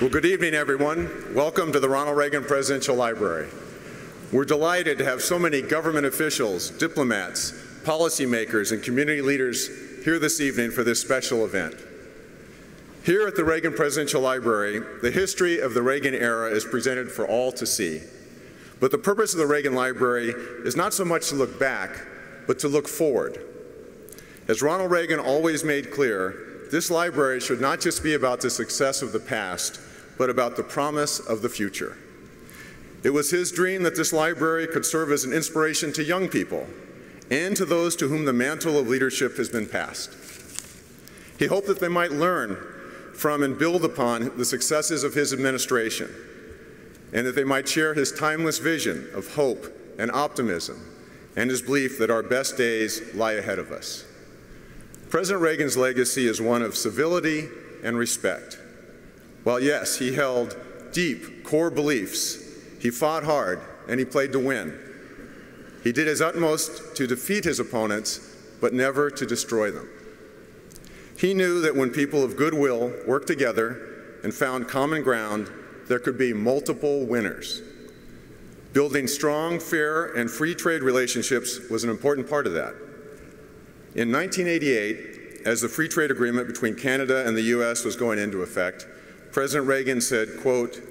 Well, good evening, everyone. Welcome to the Ronald Reagan Presidential Library. We're delighted to have so many government officials, diplomats, policymakers, and community leaders here this evening for this special event. Here at the Reagan Presidential Library, the history of the Reagan era is presented for all to see. But the purpose of the Reagan Library is not so much to look back, but to look forward. As Ronald Reagan always made clear, this library should not just be about the success of the past, but about the promise of the future. It was his dream that this library could serve as an inspiration to young people and to those to whom the mantle of leadership has been passed. He hoped that they might learn from and build upon the successes of his administration, and that they might share his timeless vision of hope and optimism and his belief that our best days lie ahead of us. President Reagan's legacy is one of civility and respect. While yes, he held deep core beliefs, he fought hard and he played to win. He did his utmost to defeat his opponents, but never to destroy them. He knew that when people of goodwill worked together and found common ground, there could be multiple winners. Building strong, fair, and free trade relationships was an important part of that. In 1988, as the free trade agreement between Canada and the U.S. was going into effect, President Reagan said, quote,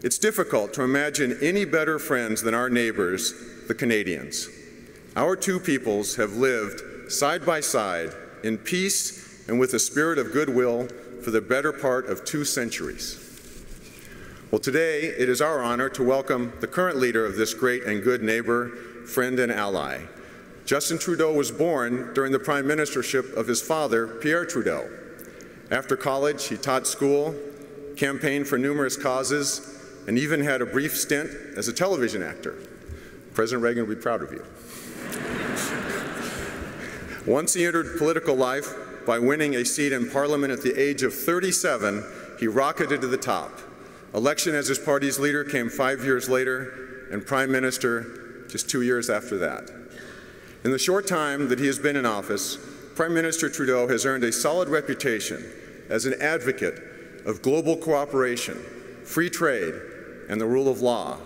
"It's difficult to imagine any better friends than our neighbors, the Canadians. Our two peoples have lived side by side in peace and with a spirit of goodwill for the better part of 2 centuries. Well, today it is our honor to welcome the current leader of this great and good neighbor, friend, and ally. Justin Trudeau was born during the prime ministership of his father, Pierre Trudeau. After college, he taught school, campaigned for numerous causes, and even had a brief stint as a television actor. President Reagan would be proud of you. Once he entered political life by winning a seat in Parliament at the age of 37, he rocketed to the top. Election as his party's leader came 5 years later, and Prime Minister just 2 years after that. In the short time that he has been in office, Prime Minister Trudeau has earned a solid reputation as an advocate of global cooperation, free trade, and the rule of law.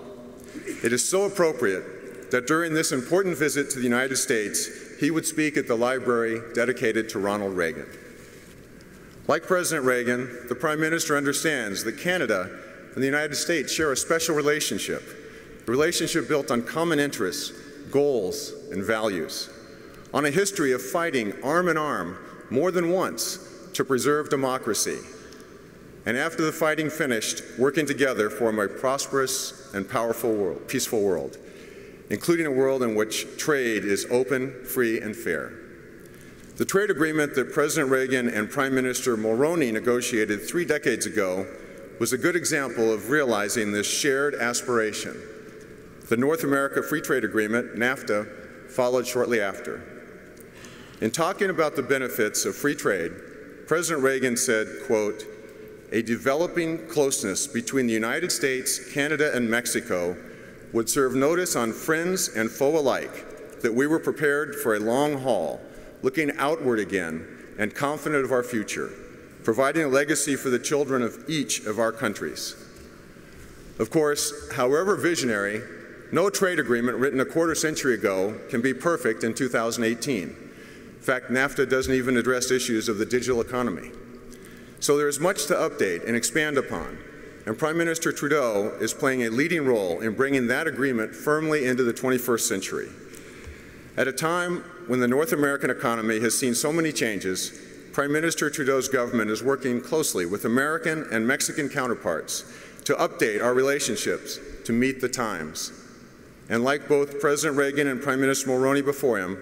It is so appropriate that during this important visit to the United States, he would speak at the library dedicated to Ronald Reagan. Like President Reagan, the Prime Minister understands that Canada and the United States share a special relationship, a relationship built on common interests, goals, and values, on a history of fighting arm in arm more than once to preserve democracy, and after the fighting finished, working together for a more prosperous and powerful world, peaceful world, including a world in which trade is open, free, and fair. The trade agreement that President Reagan and Prime Minister Mulroney negotiated 3 decades ago was a good example of realizing this shared aspiration. The North America Free Trade Agreement, NAFTA, followed shortly after. In talking about the benefits of free trade, President Reagan said, quote, "A developing closeness between the United States, Canada, and Mexico would serve notice on friends and foe alike that we were prepared for a long haul, looking outward again and confident of our future, providing a legacy for the children of each of our countries." Of course, however visionary, no trade agreement written a quarter century ago can be perfect in 2018. In fact, NAFTA doesn't even address issues of the digital economy. So there is much to update and expand upon, and Prime Minister Trudeau is playing a leading role in bringing that agreement firmly into the 21st century. At a time when the North American economy has seen so many changes, Prime Minister Trudeau's government is working closely with American and Mexican counterparts to update our relationships to meet the times. And like both President Reagan and Prime Minister Mulroney before him,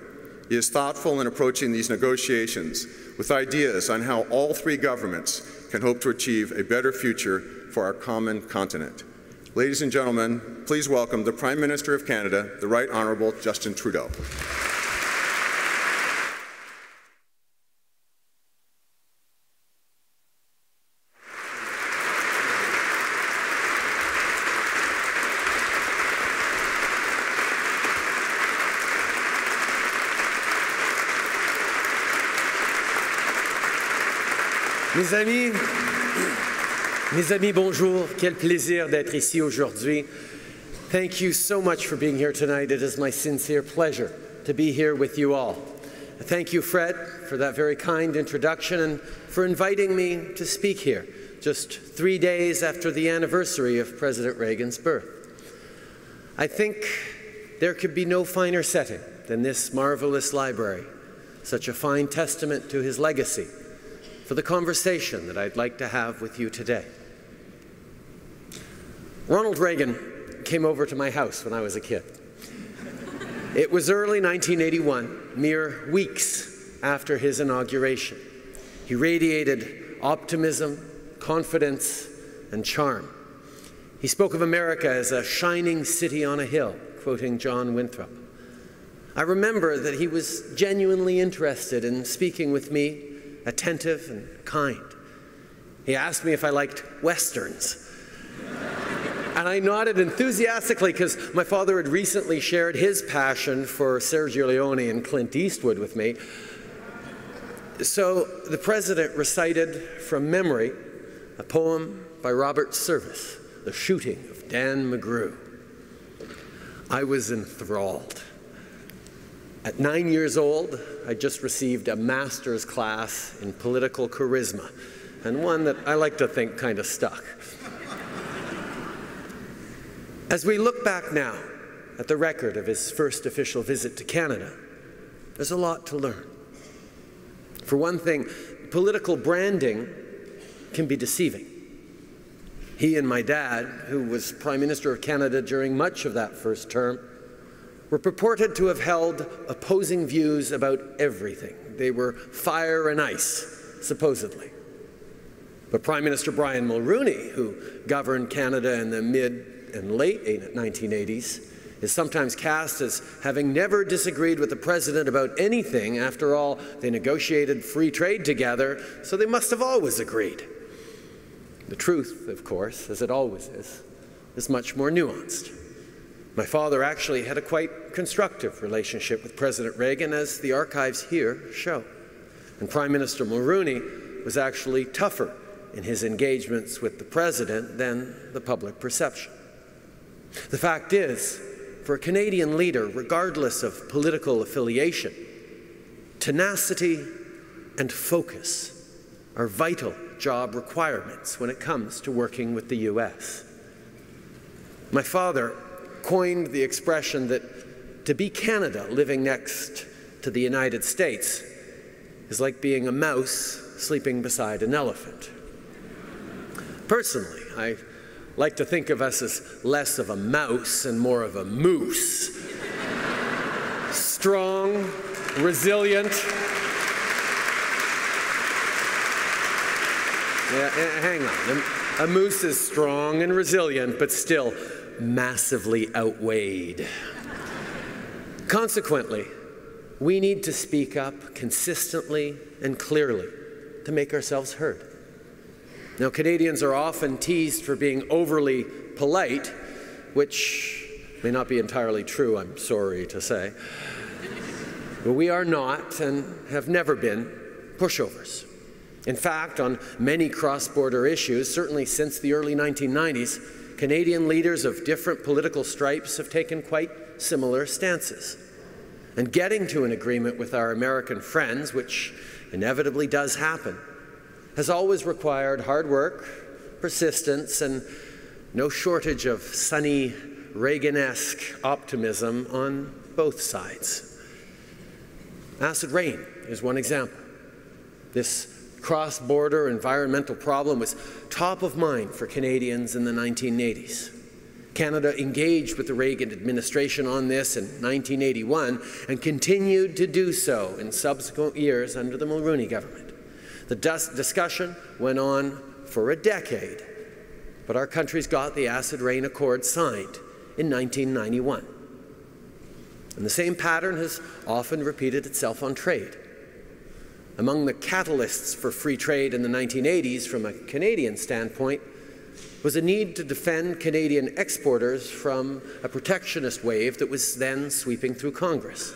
he is thoughtful in approaching these negotiations with ideas on how all 3 governments can hope to achieve a better future for our common continent. Ladies and gentlemen, please welcome the Prime Minister of Canada, the Right Honourable Justin Trudeau. Mes amis, Mes amis, bonjour. Quel plaisir d'être ici aujourd'hui. Thank you so much for being here tonight. It is my sincere pleasure to be here with you all. Thank you, Fred, for that very kind introduction and for inviting me to speak here just 3 days after the anniversary of President Reagan's birth. I think there could be no finer setting than this marvelous library, such a fine testament to his legacy, for the conversation that I'd like to have with you today. Ronald Reagan came over to my house when I was a kid. It was early 1981, mere weeks after his inauguration. He radiated optimism, confidence, and charm. He spoke of America as a shining city on a hill, quoting John Winthrop. I remember that he was genuinely interested in speaking with me, attentive and kind. He asked me if I liked Westerns. And I nodded enthusiastically because my father had recently shared his passion for Sergio Leone and Clint Eastwood with me. So the president recited from memory a poem by Robert Service, The Shooting of Dan McGrew. I was enthralled. At 9 years old, I just received a master's class in political charisma, and one that I like to think kind of stuck. As we look back now at the record of his first official visit to Canada, there's a lot to learn. For one thing, political branding can be deceiving. He and my dad, who was Prime Minister of Canada during much of that first term, were purported to have held opposing views about everything. They were fire and ice, supposedly. But Prime Minister Brian Mulroney, who governed Canada in the mid and late 1980s, is sometimes cast as having never disagreed with the president about anything. After all, they negotiated free trade together, so they must have always agreed. The truth, of course, as it always is much more nuanced. My father actually had a quite constructive relationship with President Reagan, as the archives here show. And Prime Minister Mulroney was actually tougher in his engagements with the president than the public perception. The fact is, for a Canadian leader, regardless of political affiliation, tenacity and focus are vital job requirements when it comes to working with the U.S. My father coined the expression that to be Canada living next to the United States is like being a mouse sleeping beside an elephant. Personally, I like to think of us as less of a mouse and more of a moose. Strong, resilient. Yeah, hang on. A moose is strong and resilient, but still massively outweighed. Consequently, we need to speak up consistently and clearly to make ourselves heard. Now, Canadians are often teased for being overly polite, which may not be entirely true, I'm sorry to say. But we are not and have never been pushovers. In fact, on many cross-border issues, certainly since the early 1990s, Canadian leaders of different political stripes have taken quite similar stances. And getting to an agreement with our American friends, which inevitably does happen, has always required hard work, persistence, and no shortage of sunny, Reagan-esque optimism on both sides. Acid rain is one example. This cross-border environmental problem was top of mind for Canadians in the 1980s. Canada engaged with the Reagan administration on this in 1981 and continued to do so in subsequent years under the Mulroney government. The discussion went on for a decade, but our countries got the Acid Rain Accord signed in 1991. And the same pattern has often repeated itself on trade. Among the catalysts for free trade in the 1980s from a Canadian standpoint was a need to defend Canadian exporters from a protectionist wave that was then sweeping through Congress.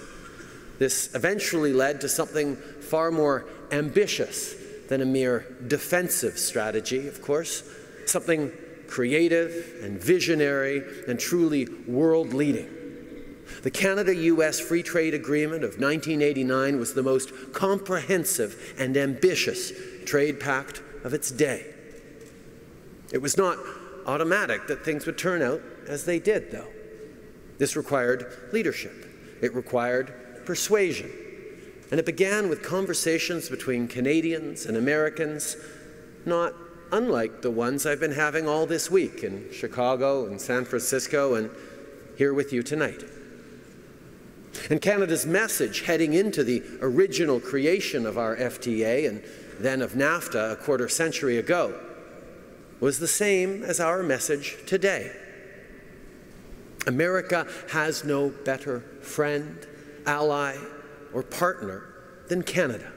This eventually led to something far more ambitious than a mere defensive strategy, of course, something creative and visionary and truly world-leading. The Canada-U.S. Free Trade Agreement of 1989 was the most comprehensive and ambitious trade pact of its day. It was not automatic that things would turn out as they did, though. This required leadership. It required persuasion. And it began with conversations between Canadians and Americans, not unlike the ones I've been having all this week in Chicago and San Francisco and here with you tonight. And Canada's message heading into the original creation of our FTA and then of NAFTA a quarter century ago was the same as our message today. America has no better friend, ally, or partner than Canada.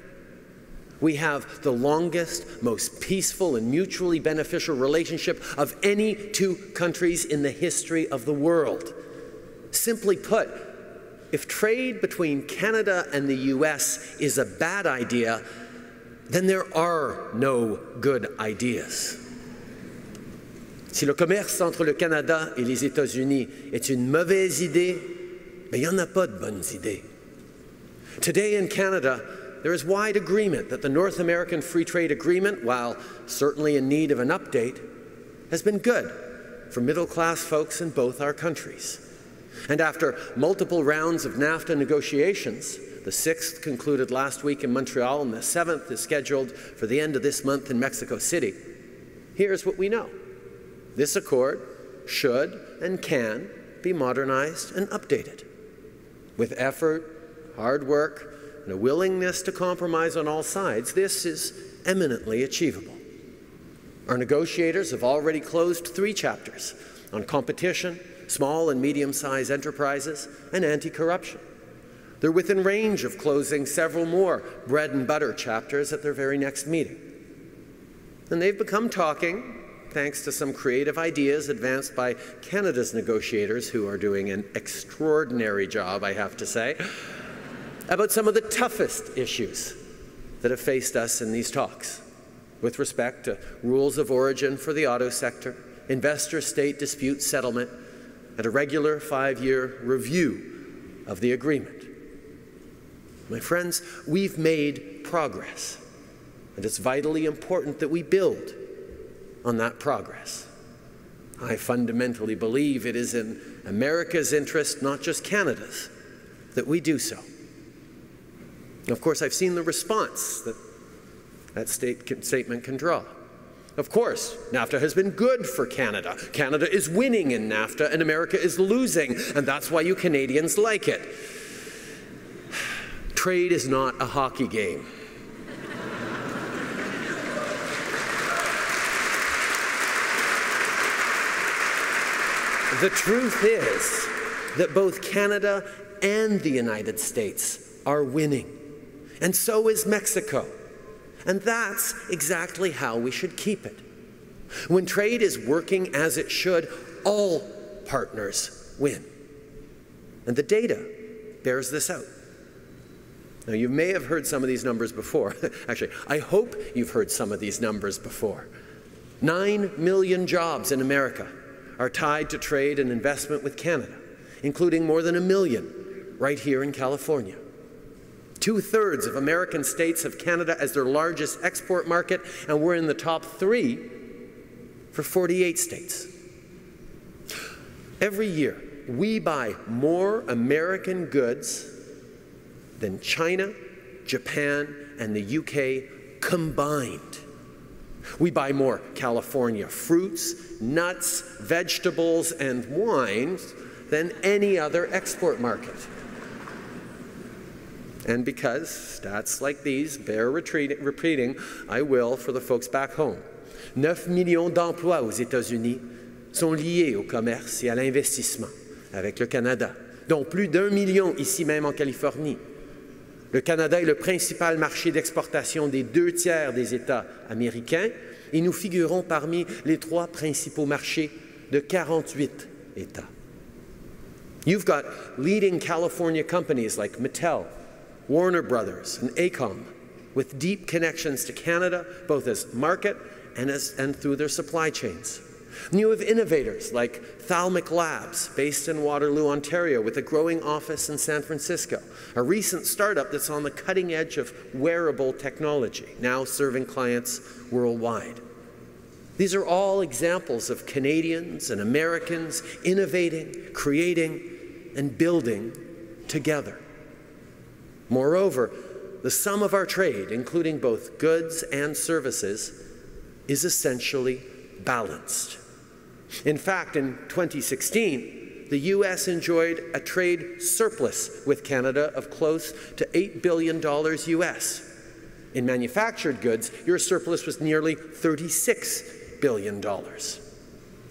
We have the longest, most peaceful, and mutually beneficial relationship of any two countries in the history of the world. Simply put, if trade between Canada and the U.S. is a bad idea, then there are no good ideas. Si le commerce entre le Canada et les États-Unis est une mauvaise idée, mais il n'y en a pas de bonnes idées. Today in Canada, there is wide agreement that the North American Free Trade Agreement, while certainly in need of an update, has been good for middle-class folks in both our countries. And after multiple rounds of NAFTA negotiations, the 6th concluded last week in Montreal and the 7th is scheduled for the end of this month in Mexico City, here's what we know. This accord should and can be modernized and updated. With effort, hard work, and a willingness to compromise on all sides, this is eminently achievable. Our negotiators have already closed 3 chapters on competition, small and medium-sized enterprises, and anti-corruption. They're within range of closing several more bread-and-butter chapters at their very next meeting. And they've become talking, thanks to some creative ideas advanced by Canada's negotiators, who are doing an extraordinary job, I have to say, about some of the toughest issues that have faced us in these talks, with respect to rules of origin for the auto sector, investor-state dispute settlement, and a regular 5-year review of the agreement. My friends, we've made progress, and it's vitally important that we build on that progress. I fundamentally believe it is in America's interest, not just Canada's, that we do so. Of course, I've seen the response that statement can draw. Of course, NAFTA has been good for Canada. Canada is winning in NAFTA and America is losing, and that's why you Canadians like it. Trade is not a hockey game. The truth is that both Canada and the United States are winning, and so is Mexico. And that's exactly how we should keep it. When trade is working as it should, all partners win. And the data bears this out. Now, you may have heard some of these numbers before. Actually, I hope you've heard some of these numbers before. 9 million jobs in America are tied to trade and investment with Canada, including more than 1 million right here in California. 2/3 of American states have Canada as their largest export market, and we're in the top 3 for 48 states. Every year, we buy more American goods than China, Japan, and the UK combined. We buy more California fruits, nuts, vegetables, and wines than any other export market. And because stats like these bear repeating, I will for the folks back home. 9 millions d'emplois aux États-Unis sont liés au commerce et à l'investissement avec le Canada, dont plus d'1 million ici même en Californie. Le Canada est le principal marché d'exportation des 2/3 des États américains et nous figurons parmi les 3 principaux marchés de 48 États. You've got leading California companies like Mattel, Warner Brothers, and AECOM, with deep connections to Canada, both as market and through their supply chains. And you have innovators like Thalmic Labs, based in Waterloo, Ontario, with a growing office in San Francisco, a recent startup that's on the cutting edge of wearable technology, now serving clients worldwide. These are all examples of Canadians and Americans innovating, creating, and building together. Moreover, the sum of our trade, including both goods and services, is essentially balanced. In fact, in 2016, the U.S. enjoyed a trade surplus with Canada of close to $8 billion U.S. In manufactured goods, your surplus was nearly $36 billion.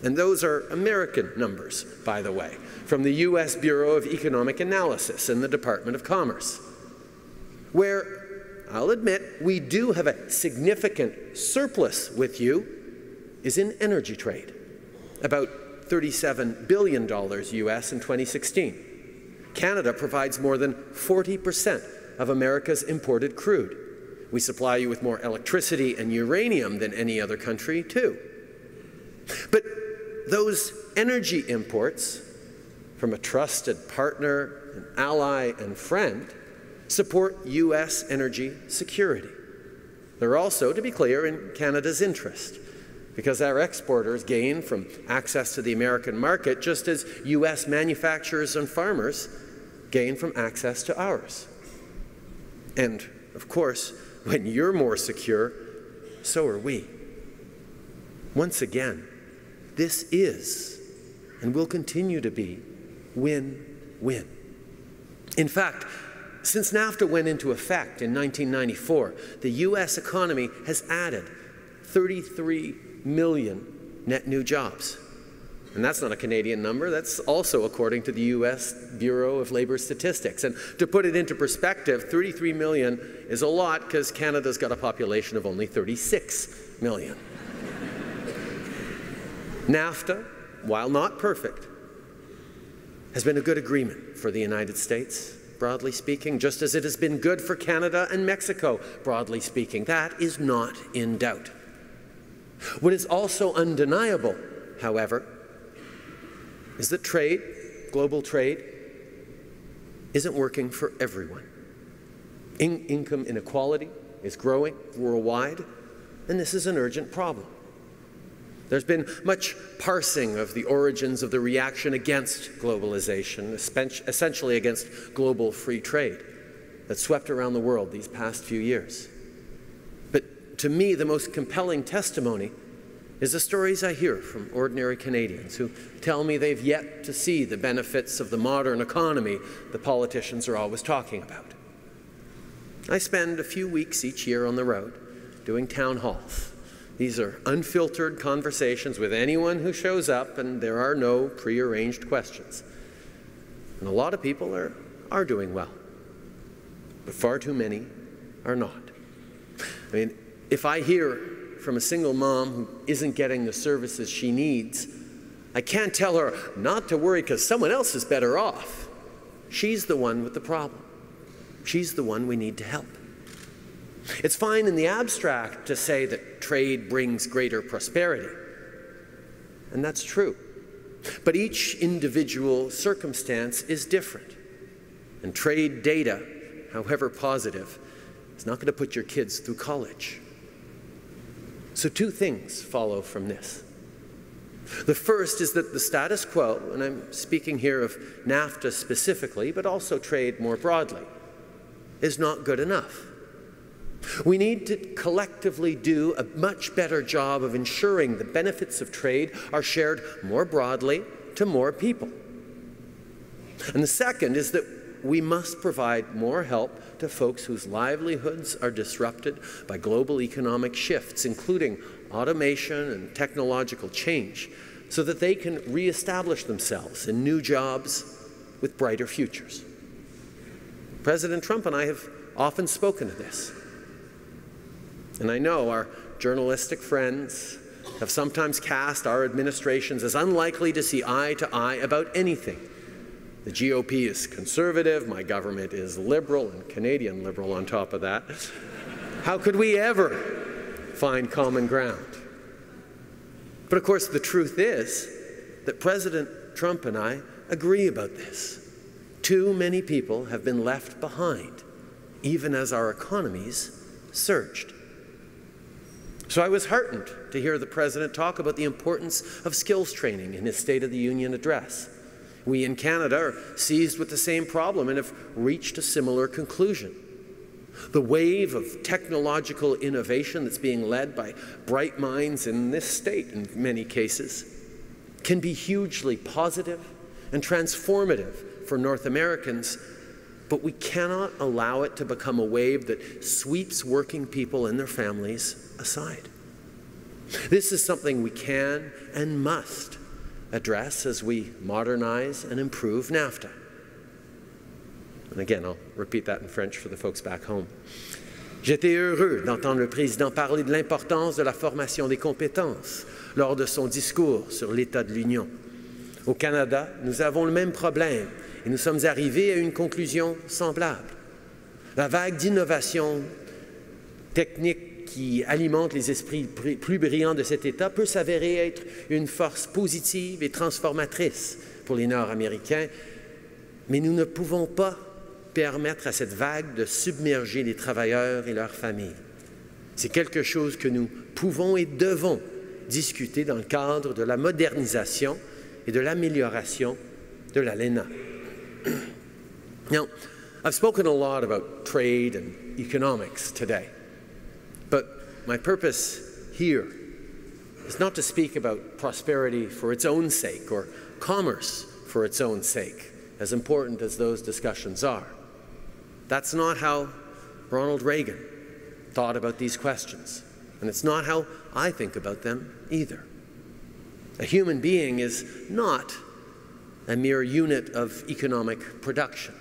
And those are American numbers, by the way, from the U.S. Bureau of Economic Analysis and the Department of Commerce. Where, I'll admit, we do have a significant surplus with you is in energy trade, about $37 billion U.S. in 2016. Canada provides more than 40% of America's imported crude. We supply you with more electricity and uranium than any other country, too. But those energy imports from a trusted partner, an ally, and friend support U.S. energy security. They're also, to be clear, in Canada's interest, because our exporters gain from access to the American market just as U.S. manufacturers and farmers gain from access to ours. And, of course, when you're more secure, so are we. Once again, this is and will continue to be win-win. In fact, since NAFTA went into effect in 1994, the U.S. economy has added 33 million net new jobs. And that's not a Canadian number, that's also according to the U.S. Bureau of Labor Statistics. And to put it into perspective, 33 million is a lot because Canada's got a population of only 36 million. NAFTA, while not perfect, has been a good agreement for the United States, broadly speaking, just as it has been good for Canada and Mexico, broadly speaking. That is not in doubt. What is also undeniable, however, is that trade, global trade, isn't working for everyone. Income inequality is growing worldwide, and this is an urgent problem. There's been much parsing of the origins of the reaction against globalization, essentially against global free trade, that swept around the world these past few years. But to me, the most compelling testimony is the stories I hear from ordinary Canadians who tell me they've yet to see the benefits of the modern economy the politicians are always talking about. I spend a few weeks each year on the road doing town halls. These are unfiltered conversations with anyone who shows up, and there are no prearranged questions. And a lot of people are doing well, but far too many are not. I mean, if I hear from a single mom who isn't getting the services she needs, I can't tell her not to worry because someone else is better off. She's the one with the problem. She's the one we need to help. It's fine in the abstract to say that trade brings greater prosperity, and that's true. But each individual circumstance is different, and trade data, however positive, is not going to put your kids through college. So two things follow from this. The first is that the status quo, and I'm speaking here of NAFTA specifically, but also trade more broadly, is not good enough. We need to collectively do a much better job of ensuring the benefits of trade are shared more broadly to more people. And the second is that we must provide more help to folks whose livelihoods are disrupted by global economic shifts, including automation and technological change, so that they can reestablish themselves in new jobs with brighter futures. President Trump and I have often spoken of this. And I know our journalistic friends have sometimes cast our administrations as unlikely to see eye to eye about anything. The GOP is conservative, my government is liberal, and Canadian liberal on top of that. How could we ever find common ground? But of course, the truth is that President Trump and I agree about this. Too many people have been left behind, even as our economies surged. So I was heartened to hear the President talk about the importance of skills training in his State of the Union address. We in Canada are seized with the same problem and have reached a similar conclusion. The wave of technological innovation that's being led by bright minds in this state, in many cases, can be hugely positive and transformative for North Americans, but we cannot allow it to become a wave that sweeps working people and their families aside. This is something we can and must address as we modernize and improve NAFTA. And again, I'll repeat that in French for the folks back home. J'étais heureux d'entendre le président parler de l'importance de la formation des compétences lors de son discours sur l'état de l'Union. Au Canada, nous avons le même problème et nous sommes arrivés à une conclusion semblable. La vague d'innovation technique qui alimente les esprits plus brillants de cet État peut s'avérer être une force positive et transformatrice pour les Nord-Américains, mais nous ne pouvons pas permettre à cette vague de submerger les travailleurs et leurs familles. C'est quelque chose que nous pouvons et devons discuter dans le cadre de la modernisation et de l'amélioration de l'ALENA. Now, I've spoken a lot about trade and economics today, but my purpose here is not to speak about prosperity for its own sake or commerce for its own sake, as important as those discussions are. That's not how Ronald Reagan thought about these questions, and it's not how I think about them either. A human being is not a mere unit of economic production,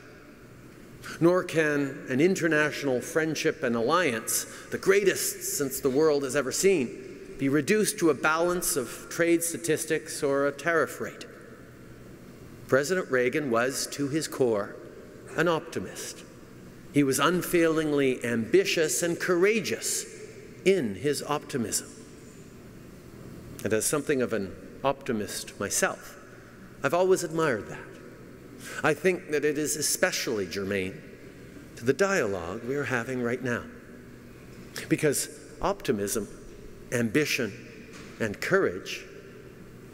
nor can an international friendship and alliance, the greatest since the world has ever seen, be reduced to a balance of trade statistics or a tariff rate. President Reagan was, to his core, an optimist. He was unfailingly ambitious and courageous in his optimism. And as something of an optimist myself, I've always admired that. I think that it is especially germane to the dialogue we are having right now. Because optimism, ambition, and courage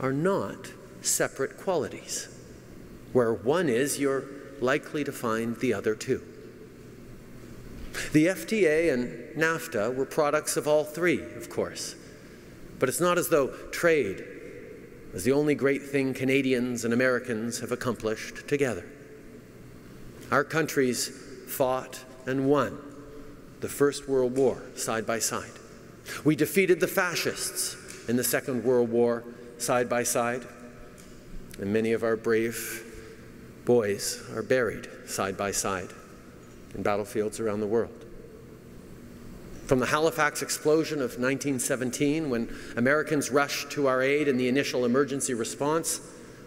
are not separate qualities. Where one is, you're likely to find the other too. The FTA and NAFTA were products of all three, of course. But it's not as though trade is the only great thing Canadians and Americans have accomplished together. Our countries fought and won the First World War side by side. We defeated the fascists in the Second World War side by side. And many of our brave boys are buried side by side in battlefields around the world. From the Halifax explosion of 1917, when Americans rushed to our aid in the initial emergency response,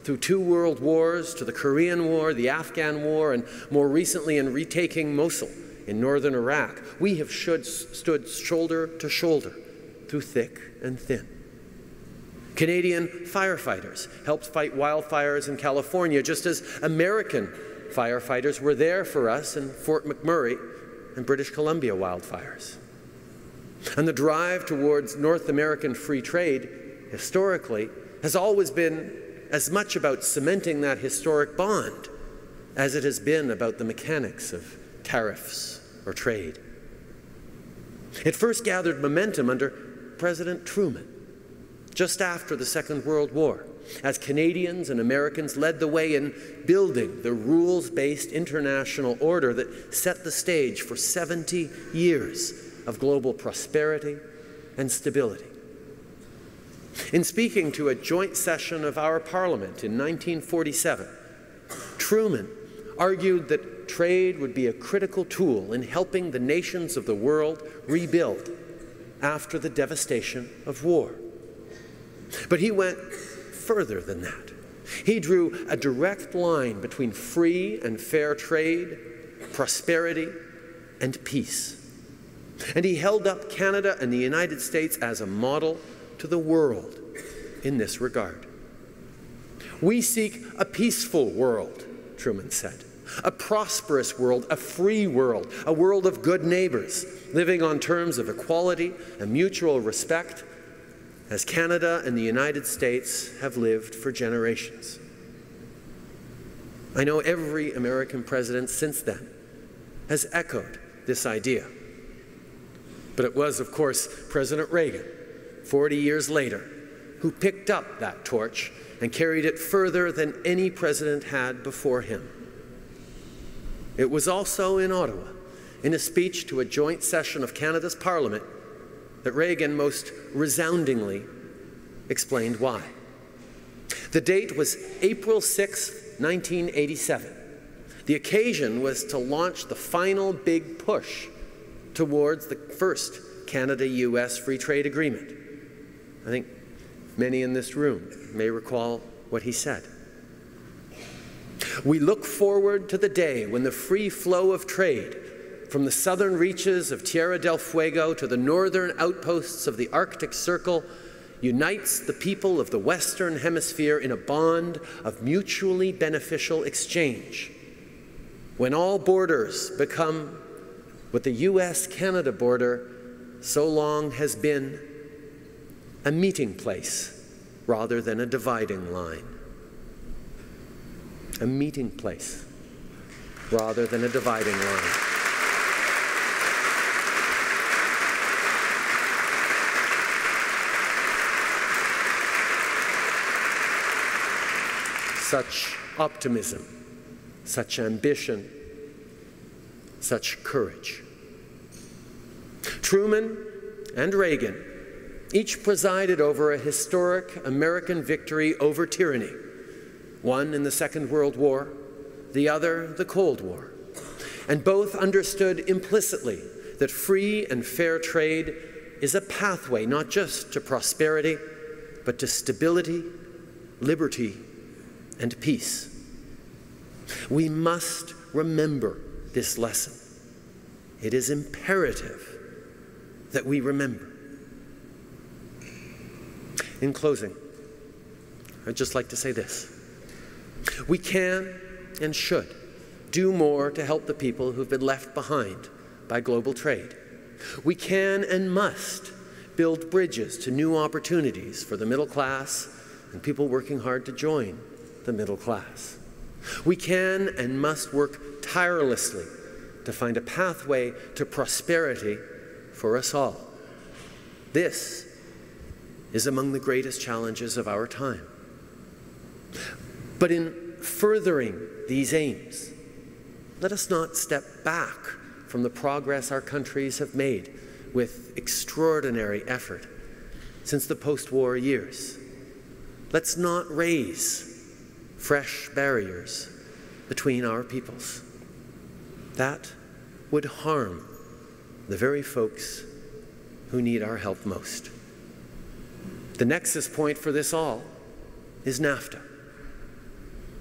through 2 world wars, to the Korean War, the Afghan War, and more recently in retaking Mosul in northern Iraq, we have stood shoulder to shoulder through thick and thin. Canadian firefighters helped fight wildfires in California, just as American firefighters were there for us in Fort McMurray and British Columbia wildfires. And the drive towards North American free trade, historically, has always been as much about cementing that historic bond as it has been about the mechanics of tariffs or trade. It first gathered momentum under President Truman, just after the Second World War, as Canadians and Americans led the way in building the rules-based international order that set the stage for 70 years of global prosperity and stability. In speaking to a joint session of our Parliament in 1947, Truman argued that trade would be a critical tool in helping the nations of the world rebuild after the devastation of war. But he went further than that. He drew a direct line between free and fair trade, prosperity, and peace. And he held up Canada and the United States as a model to the world in this regard. We seek a peaceful world, Truman said, a prosperous world, a free world, a world of good neighbors, living on terms of equality and mutual respect, as Canada and the United States have lived for generations. I know every American president since then has echoed this idea. But it was, of course, President Reagan, 40 years later, who picked up that torch and carried it further than any president had before him. It was also in Ottawa, in a speech to a joint session of Canada's Parliament, that Reagan most resoundingly explained why. The date was April 6, 1987. The occasion was to launch the final big push towards the first Canada-U.S. free trade agreement. I think many in this room may recall what he said. We look forward to the day when the free flow of trade from the southern reaches of Tierra del Fuego to the northern outposts of the Arctic Circle unites the people of the Western Hemisphere in a bond of mutually beneficial exchange. When all borders become what the U.S.-Canada border so long has been, a meeting place rather than a dividing line. A meeting place rather than a dividing line. Such optimism, such ambition, such courage. Truman and Reagan each presided over a historic American victory over tyranny, one in the Second World War, the other the Cold War, and both understood implicitly that free and fair trade is a pathway not just to prosperity, but to stability, liberty, and peace. We must remember this lesson. It is imperative that we remember. In closing, I'd just like to say this. We can and should do more to help the people who've been left behind by global trade. We can and must build bridges to new opportunities for the middle class and people working hard to join the middle class. We can and must work tirelessly to find a pathway to prosperity for us all. This is among the greatest challenges of our time. But in furthering these aims, let us not step back from the progress our countries have made with extraordinary effort since the post-war years. Let's not raise fresh barriers between our peoples. That would harm the very folks who need our help most. The nexus point for this all is NAFTA.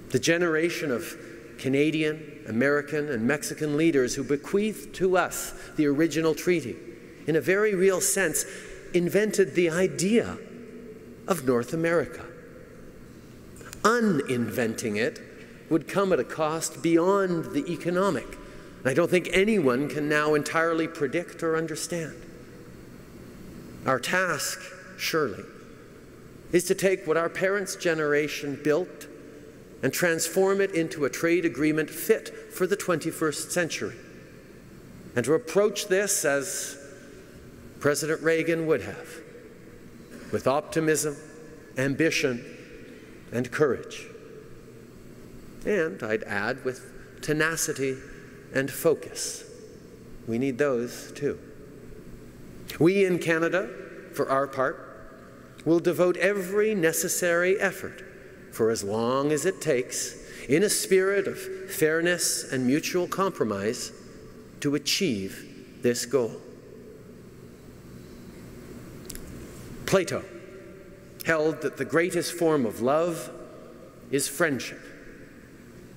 The generation of Canadian, American, and Mexican leaders who bequeathed to us the original treaty, in a very real sense, invented the idea of North America. Uninventing it would come at a cost beyond the economic. And I don't think anyone can now entirely predict or understand. Our task, surely, is to take what our parents' generation built and transform it into a trade agreement fit for the 21st century, and to approach this as President Reagan would have, with optimism, ambition, and courage. And I'd add, with tenacity and focus. We need those too. We in Canada, for our part, will devote every necessary effort for as long as it takes, in a spirit of fairness and mutual compromise, to achieve this goal. Plato held that the greatest form of love is friendship,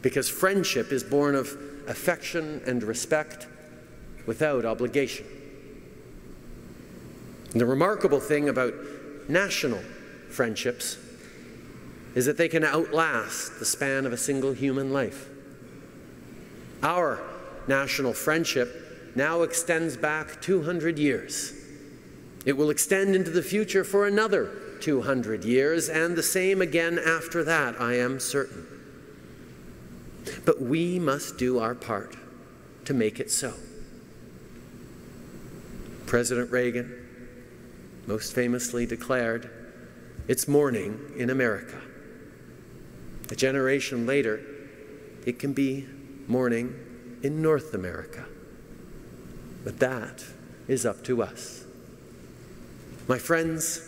because friendship is born of affection and respect without obligation. And the remarkable thing about national friendships is that they can outlast the span of a single human life. Our national friendship now extends back 200 years. It will extend into the future for another 200 years, and the same again after that, I am certain. But we must do our part to make it so. President Reagan most famously declared, "It's morning in America." A generation later, it can be morning in North America. But that is up to us. My friends,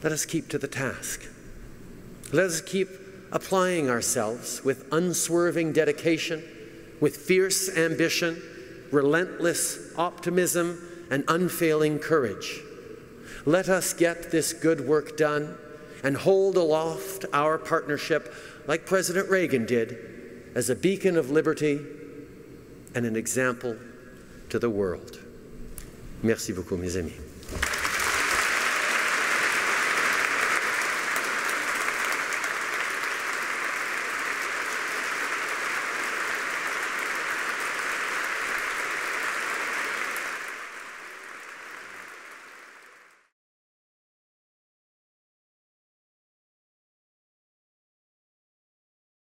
let us keep to the task. Let us keep applying ourselves with unswerving dedication, with fierce ambition, relentless optimism, and unfailing courage. Let us get this good work done and hold aloft our partnership, like President Reagan did, as a beacon of liberty and an example to the world. Merci beaucoup, mes amis.